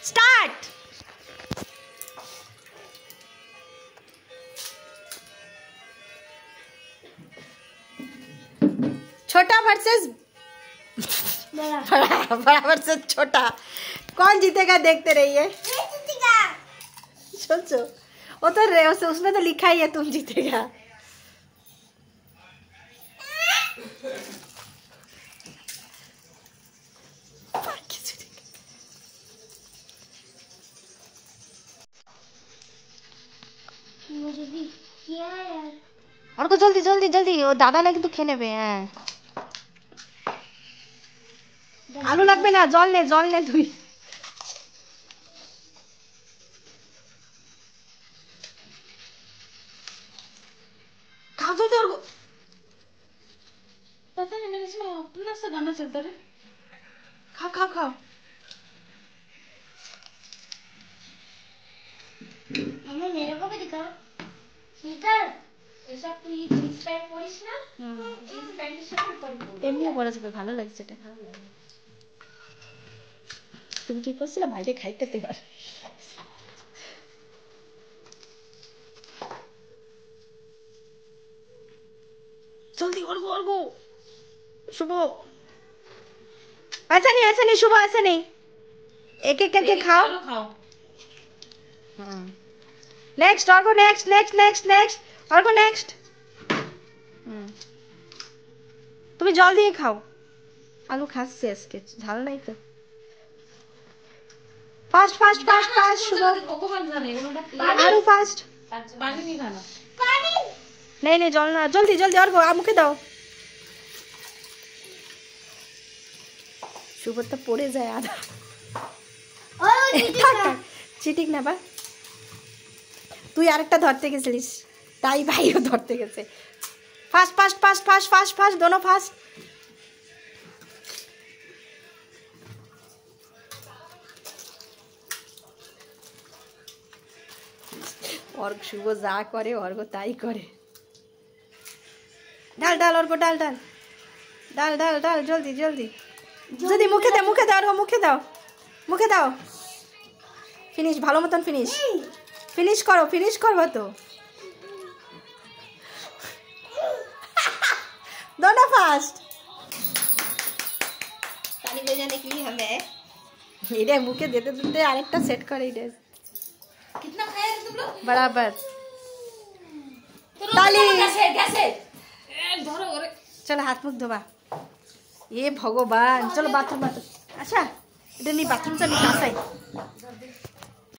Start. छोटा versus बड़ा versus छोटा, कौन जीतेगा देखते रहिए। सोचो, वो तो उसमें तो लिखा ही है तुम जीतेगा। मुझे भी यार, और को जल्दी जल्दी जल्दी, वो दादा ना কিন্তু খেয়ে নেবে। হ্যাঁ আলু লাগবে না, জল নে তুই। खाओ जल्दी। और पता नहीं मेरे इसमें अपना सा गाना चलता है। खाओ खाओ खाओ। मम्मी मेरे को भी दिखा। स्वेटर ऐसा कोई जींस पैंट পরিস না? जींस প্যান্টের সাথে পরবো। এমনি পরে যাবে, ভালো লাগছে এটা। তুমি কি করছিলে? বাইরে খাইতে দেবার। जल्दी और गो। शुभ ऐसा नहीं शुभ, ऐसा नहीं, एक एक करके खाओ। नेक्स्ट और गो, नेक्स्ट और गो नेक्स्ट। তুমি জল দিয়ে খাও। আলু খাচ্ছে আজকে, ঝাল নাই তো। फास्ट फास्ट फास्ट फास्ट शुभ, आलू फास्ट। पानी नहीं खाना? पानी नहीं जल ना, जल्दी जल्दी और गो, मुखे दाओ। शुभ तो पड़े जाए आधा। চিটিক না বা, তুই আরেকটা ধরতে গেছিলিস, তাই ভাইও ধরতে গেছে। Fast fast fast fast fast fast, दोनों फास्ट। और शुभ যা করে অর্ঘ তাই করে। ডাল ডাল অর্ঘ, ডাল ডাল ডাল ডাল ডাল, জলদি জলদি জলদি। মুখে দাও মুখে দাও, মুখে দাও। ফিনিশ, ভালো মতন ফিনিশ, ফিনিশ করবো তো। दोनों फास्ट। ताली बजाने के लिए हमें मेरे मुखे देते देते आरेकटा सेट करे। कितना खाया तुम लोग? बराबर। ताली। कैसे धरो। चलो हाथ मुख धोबा। ये भगवान, चलो बाथरूम। अच्छा এটা নি, বাথরুম চা নি কাসাই।